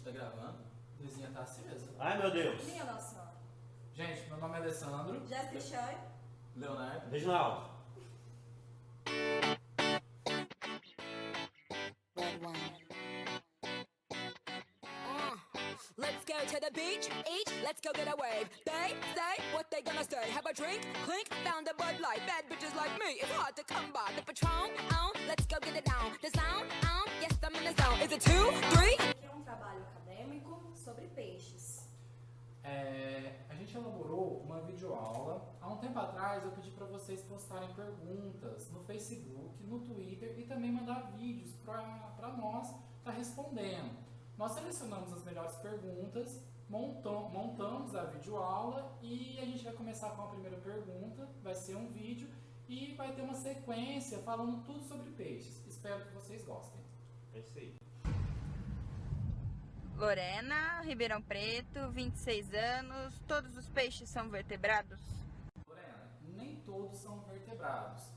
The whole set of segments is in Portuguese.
tá gravando. A luzinha tá acesa. Ai, meu Deus. Minha nossa. Gente, meu nome é Alessandro. Jéssica Chay. Leonardo. Reginaldo. Let's go to the beach, each, let's go get a wave. They say what they gonna say. Have a drink, clink, found a Bud Light. Bad bitches like me, it's hard to come by. The Patron, let's go get it down. The sound, yes, I'm in the zone. Is it 2, 3? Aqui é um trabalho acadêmico sobre peixes. A gente elaborou uma videoaula. Há um tempo atrás eu pedi para vocês postarem perguntas no Facebook, no Twitter e também mandar vídeos para nós estar respondendo. Nós selecionamos as melhores perguntas, montamos a videoaula e a gente vai começar com a primeira pergunta, vai ser um vídeo e vai ter uma sequência falando tudo sobre peixes. Espero que vocês gostem. É isso aí. Lorena, Ribeirão Preto, 26 anos, todos os peixes são vertebrados? Lorena, nem todos são vertebrados.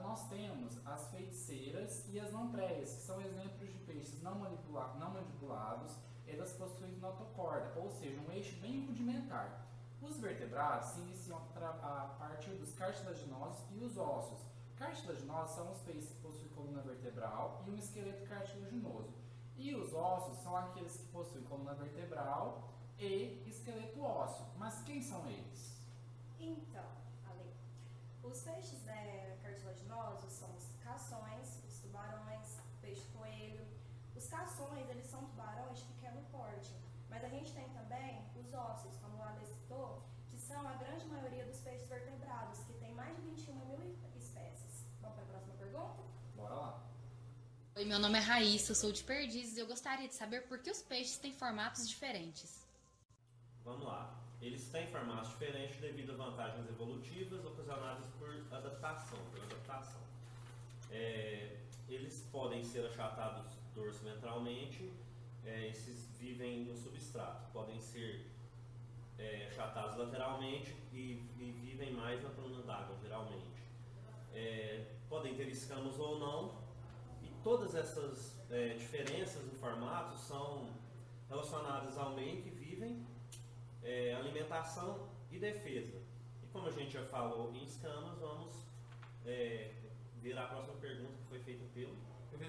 Nós temos as feiticeiras e as lampreias, que são exemplos de peixes não manipulados. Elas possuem notocorda, ou seja, um eixo bem rudimentar. Os vertebrados se iniciam a partir dos cartilaginosos e os ossos. Cartilaginosos são os peixes que possuem coluna vertebral e um esqueleto cartilaginoso. E os ossos são aqueles que possuem coluna vertebral e esqueleto ósseo. Mas quem são eles? Então, Ale, os peixes cartilaginosos são os cações, os tubarões, peixe-coelho. Os cações, eles são tubarões de pequeno porte, mas a gente tem também os ósseos, como o Ale citou, que são a grande maioria dos peixes vertebrados, que tem mais de 21 mil espécies. Vamos para a próxima pergunta? Bora lá. Oi, meu nome é Raíssa, eu sou de Perdizes e eu gostaria de saber por que os peixes têm formatos diferentes. Vamos lá. Eles têm formatos diferentes devido a vantagens evolutivas ocasionadas por adaptação. Eles podem ser achatados dorso-ventralmente, esses vivem no substrato. Podem ser achatados lateralmente e vivem mais na coluna d'água, geralmente. Podem ter escamas ou não, e todas essas diferenças no formato são relacionadas ao meio que vivem, alimentação e defesa. E como a gente já falou em escamas, vamos ver a próxima pergunta que foi feita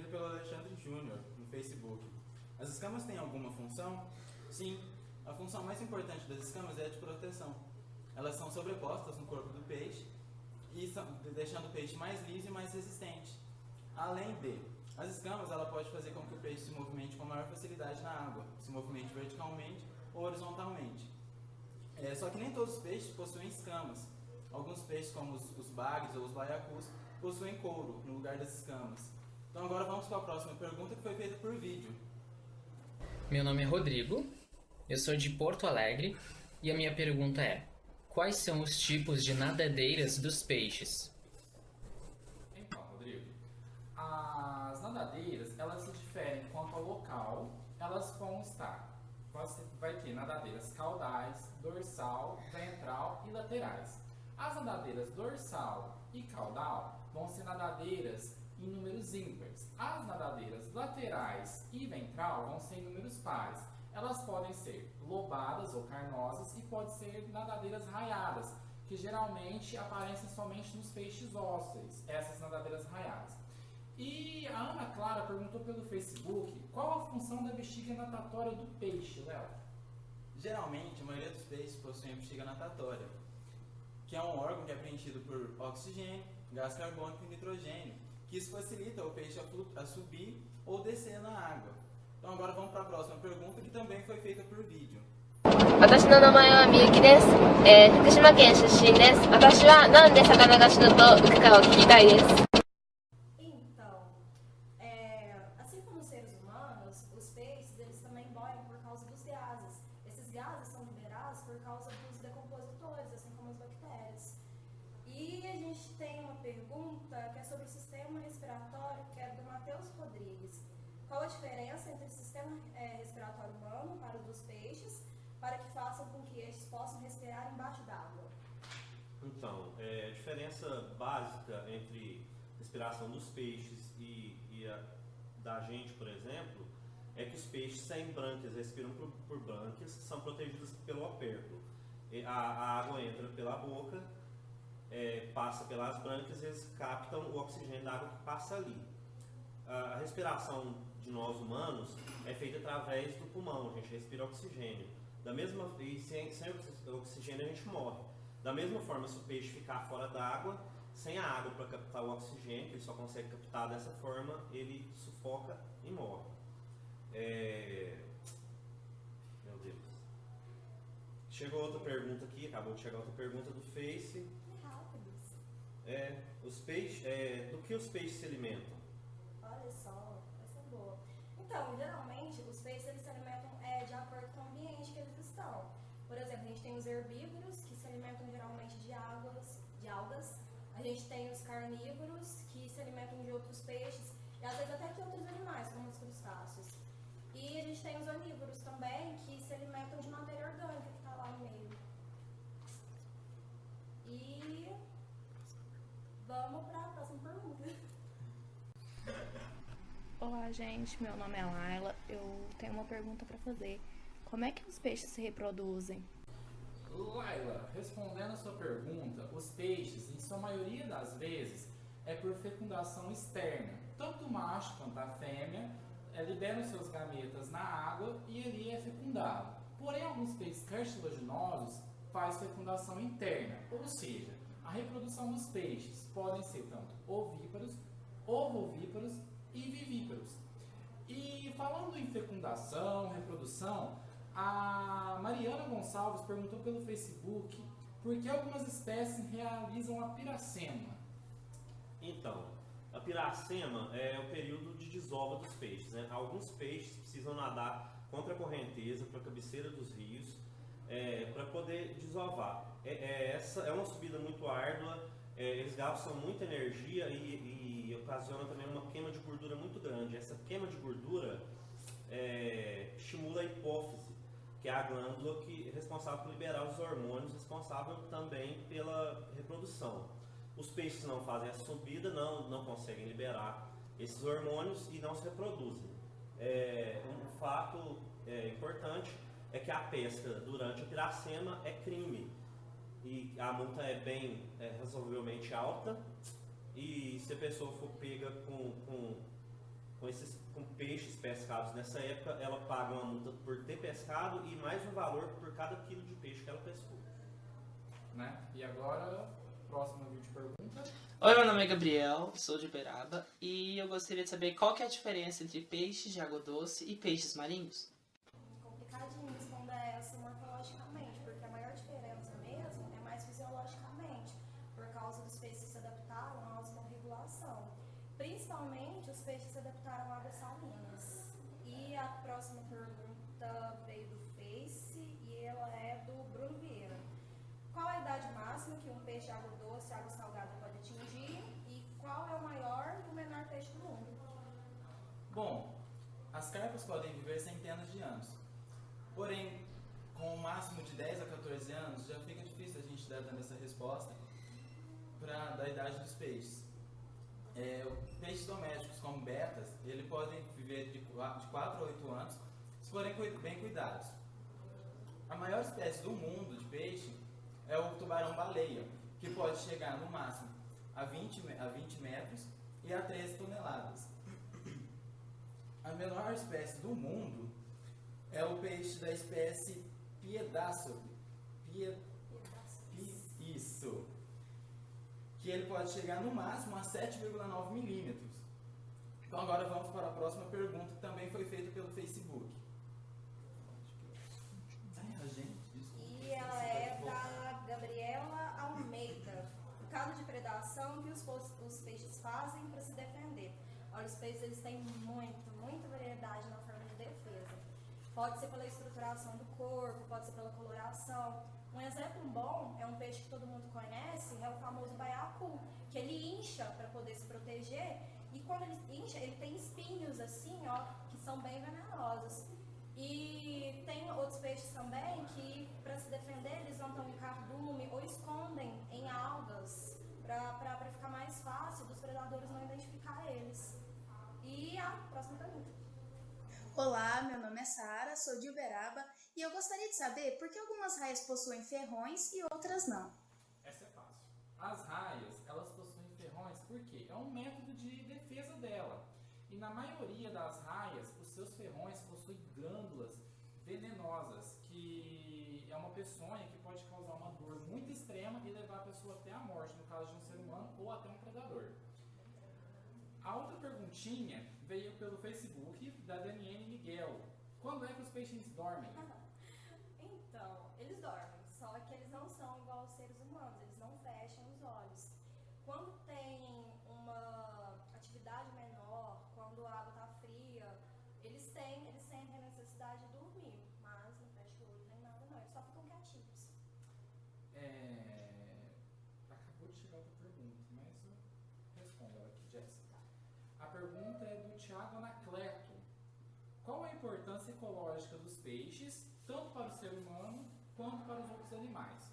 pelo Alexandre Júnior no Facebook. As escamas têm alguma função? Sim, a função mais importante das escamas é a de proteção. Elas são sobrepostas no corpo do peixe e deixando o peixe mais liso e mais resistente. Além de, as escamas ela pode fazer com que o peixe se movimente com maior facilidade na água, se movimente verticalmente ou horizontalmente. Só que nem todos os peixes possuem escamas. Alguns peixes, como os bagres ou os baiacus, possuem couro no lugar das escamas. Então agora vamos para a próxima pergunta, que foi feita por vídeo. Meu nome é Rodrigo, eu sou de Porto Alegre e a minha pergunta é: quais são os tipos de nadadeiras dos peixes? Então, Rodrigo, as nadadeiras, elas se diferem quanto ao local. Elas vão estar, vai ter nadadeiras caudais, dorsal, ventral e laterais. As nadadeiras dorsal e caudal vão ser nadadeiras em números ímpares. As nadadeiras laterais e ventral vão ser em números pares. Elas podem ser lobadas ou carnosas e podem ser nadadeiras raiadas, que geralmente aparecem somente nos peixes ósseos, essas nadadeiras raiadas. E a Ana Clara perguntou pelo Facebook qual a função da bexiga natatória do peixe, Léo? Geralmente, a maioria dos peixes possuem a bexiga natatória, que é um órgão que é preenchido por oxigênio, gás carbônico e nitrogênio, que isso facilita o peixe a subir ou descer na água. Então agora vamos para a próxima pergunta, que também foi feita por vídeo. 私の名前はみゆきです。福島県出身です。私はなんで魚が死ぬと浮くかを聞きたいです。 Então, assim como os seres humanos, os peixes eles também morrem por causa dos gases. Esses gases são liberados por causa dos decompositores, assim como as bactérias. E a gente tem uma pergunta que é sobre o sistema respiratório, que é do Matheus Rodrigues. Qual a diferença entre o sistema respiratório humano para o dos peixes, para que façam com que estes possam respirar embaixo d'água? Então, a diferença básica entre respiração dos peixes e a da gente, por exemplo, é que os peixes sem brânquias respiram por brânquias, são protegidos pelo opérculo. A água entra pela boca, passa pelas brânquias e eles captam o oxigênio da água que passa ali. A respiração de nós humanos é feita através do pulmão, a gente respira oxigênio. E sem oxigênio a gente morre. Da mesma forma, se o peixe ficar fora d'água, sem a água para captar o oxigênio, que ele só consegue captar dessa forma, ele sufoca e morre. Meu Deus. Chegou outra pergunta aqui, acabou de chegar outra pergunta do Face. Rápidos. Os peixes, do que os peixes se alimentam? Olha só, essa é boa. Então, geralmente, os peixes eles se alimentam de acordo com o ambiente que eles estão. Por exemplo, a gente tem os herbívoros, que se alimentam geralmente de algas. A gente tem os carnívoros, que se alimentam de outros peixes, e às vezes até de outros animais, como os crustáceos. E a gente tem os onívoros também, que se alimentam de matéria orgânica, que está lá no meio. E vamos para a próxima pergunta. Olá, gente. Meu nome é Laila. Eu tenho uma pergunta para fazer. Como é que os peixes se reproduzem? Laila, respondendo a sua pergunta, os peixes, em sua maioria das vezes, é por fecundação externa. Tanto o macho quanto a fêmea liberam seus gametas na água e ele é fecundado. Porém, alguns peixes cartilaginosos fazem fecundação interna, ou seja, a reprodução dos peixes podem ser tanto ovíparos, ovovíparos e vivíparos. E falando em fecundação, reprodução, a Mariana Gonçalves perguntou pelo Facebook por que algumas espécies realizam a piracema. Então, a piracema é o período de desova dos peixes, né? Alguns peixes precisam nadar contra a correnteza para a cabeceira dos rios para poder desovar. Essa é uma subida muito árdua, eles gastam muita energia e ocasiona também uma queima de gordura muito grande. Essa queima de gordura estimula a hipófise, que é a glândula que é responsável por liberar os hormônios, responsável também pela reprodução. Os peixes não fazem essa subida, não conseguem liberar esses hormônios e não se reproduzem. Um fato importante é que a pesca durante a piracema é crime e a multa é bem razoavelmente alta, e se a pessoa for pega com peixes pescados nessa época, ela paga uma multa por ter pescado e mais um valor por cada quilo de peixe que ela pescou. Né? E agora, próximo vídeo de pergunta. Oi, meu nome é Gabriel, sou de Uberaba e eu gostaria de saber qual que é a diferença entre peixes de água doce e peixes marinhos. Complicadinho responder essa morfologicamente, porque a maior diferença mesmo é mais fisiologicamente, por causa dos peixes que se adaptaram à osmorregulação. Principalmente os peixes se adaptaram a águas salinas. E a próxima pergunta veio do Face e ela é do Bruno Vieira. Qual a idade máxima que um peixe de água doce e água salgada pode atingir? E qual é o maior e o menor peixe do mundo? Bom, as carpas podem viver centenas de anos. Porém, com o máximo de 10 a 14 anos, já fica difícil a gente dar dando essa resposta da idade dos peixes. Peixes domésticos como betas, eles podem viver de 4 a 8 anos se forem bem cuidados. A maior espécie do mundo de peixe é o tubarão-baleia, que pode chegar no máximo a 20 metros e a 13 toneladas. A menor espécie do mundo é o peixe da espécie Piedaço. Isso. Que ele pode chegar no máximo a 7,9 milímetros. Então agora vamos para a próxima pergunta, que também foi feita pelo Facebook. E ela é da Gabriela Almeida. O caso de predação que os peixes fazem para se defender. Olha, os peixes eles têm muita variedade na forma de defesa. Pode ser pela estruturação do corpo, pode ser pela coloração. Um exemplo bom é um peixe que todo mundo conhece, é o famoso baiacu, que ele incha para poder se proteger, e quando ele incha, ele tem espinhos assim, ó, que são bem venenosos. E tem outros peixes também que, para se defender, eles vão ter um cardume ou escondem em algas, para ficar mais fácil dos predadores não identificar eles. E a próxima pergunta. Olá, meu nome é Sara, sou de Uberaba e eu gostaria de saber por que algumas raias possuem ferrões e outras não. Essa é fácil. As raias, elas possuem ferrões porque é um método de defesa dela. E na maioria das raias, os seus ferrões possuem glândulas venenosas, que é uma peçonha que pode causar uma dor muito extrema e levar a pessoa até a morte, no caso de um ser humano ou até um predador. A outra perguntinha veio pelo Facebook da Daniele Miguel. Quando é que os peixes dormem? Então, eles dormem, só que eles não são igual aos seres humanos, eles não fecham os olhos. Quando tem uma atividade menor, quando a água está fria, eles sentem a necessidade de dormir, mas não fecham o olho nem nada não, eles só ficam quietinhos. Acabou de chegar outra pergunta, mas eu respondo ela aqui, Jéssica. A pergunta é do Thiago Anacleto. Qual a importância ecológica dos peixes, tanto para o ser humano quanto para os outros animais?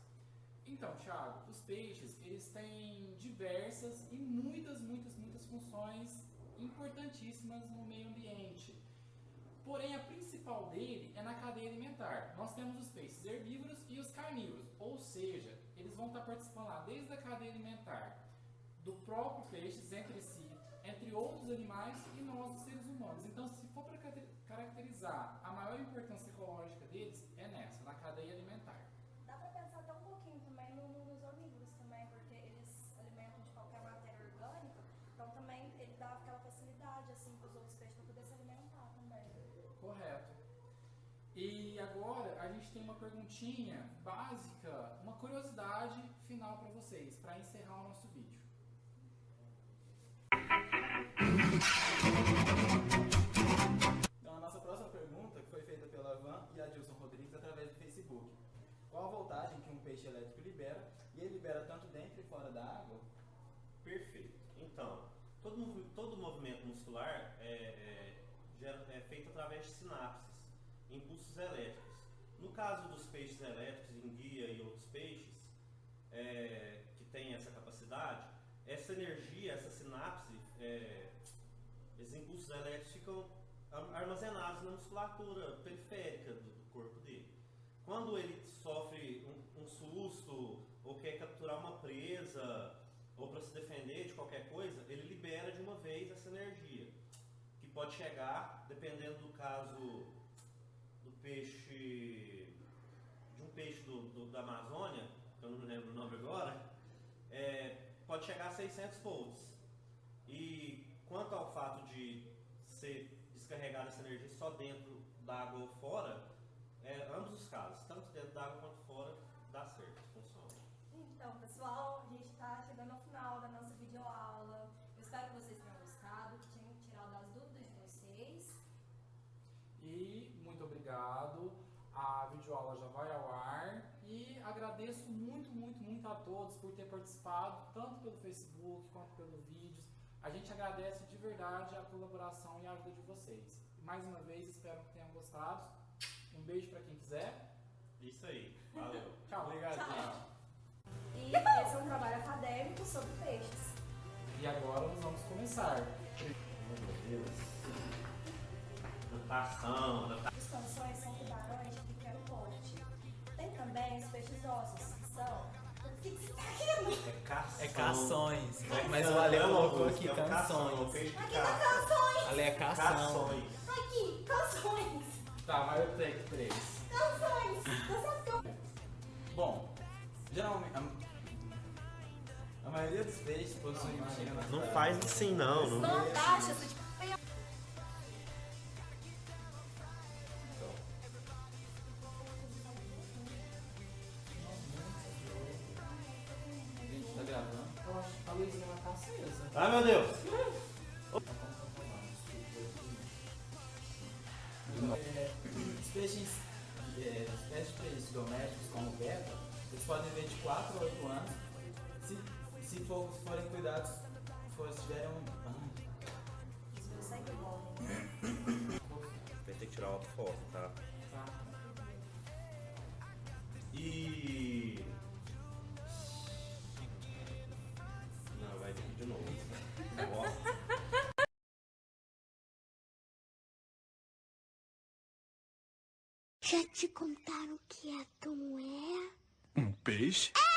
Então, Thiago, os peixes, eles têm diversas e muitas funções importantíssimas no meio ambiente. Porém, a principal dele é na cadeia alimentar. Nós temos os peixes herbívoros e os carnívoros, ou seja, eles vão estar participando lá desde a cadeia alimentar do próprio peixe, entre si, entre outros animais e nós, os seres humanos. Então, se for para caracterizar a maior importância ecológica deles, é nessa, na cadeia alimentar. Dá para pensar até um pouquinho também nos onívoros também, porque eles alimentam de qualquer matéria orgânica, então também ele dá aquela facilidade assim para os outros peixes para poder se alimentar também. Correto. E agora a gente tem uma perguntinha básica, uma curiosidade final para vocês, para encerrar o nosso vídeo. Então a nossa próxima pergunta, que foi feita pela Van e Adilson Rodrigues através do Facebook. Qual a voltagem que um peixe elétrico libera, e ele libera tanto dentro e fora da água? Perfeito. Então, todo movimento muscular é feito através de sinapses, impulsos elétricos. No caso dos peixes elétricos, enguia e outros peixes que têm essa capacidade, essa energia, essa sinapse, esses impulsos elétricos ficam armazenados na musculatura periférica do corpo dele. Quando ele sofre um susto ou quer capturar uma presa ou para se defender de qualquer coisa, ele libera de uma vez essa energia, que pode chegar, dependendo do caso do peixe, de um peixe da Amazônia, que eu não me lembro o nome agora, pode chegar a 600 volts. E quanto ao fato de ser descarregada essa energia só dentro da água ou fora, ambos os casos, tanto dentro da água quanto fora, dá certo, funciona. Então, pessoal, a gente está chegando ao final da nossa videoaula. Eu espero que vocês tenham gostado, que tenham tirado as dúvidas de vocês. E muito obrigado. A videoaula já vai ao ar. E agradeço muito a todos por ter participado, tanto pelo Facebook quanto pelos vídeos. A gente agradece de verdade a colaboração e a ajuda de vocês. Mais uma vez, espero que tenham gostado. Um beijo para quem quiser. Isso aí. Valeu. Tchau. Obrigado. Tchau. E esse é um trabalho acadêmico sobre peixes. E agora nós vamos começar. Meu Deus. Natação. Os canções são tubarões de pequeno porte. Tem também os peixes ossos, que são... O que você tá rindo? É cações. Mas o Ale colocou aqui canções. Aqui tá canções. Ale é cação. Aqui, canções. Tá, vai o take 3. Canções. Bom, geralmente a maioria dos peixes possuem antenas. Não faz assim não. Não abaixa, você tipo... A gente tá gravando. Eu acho que a luzinha ela tá acesa. Ai, meu Deus. Os peixes, espécies de peixes domésticos como o beta, eles podem viver de 4 a 8 anos se forem cuidados, se tiverem Vai ter que tirar uma foto, tá? Tá. E... Não, vai vir de novo. Nossa. Já te contaram que atum é? Um peixe? É!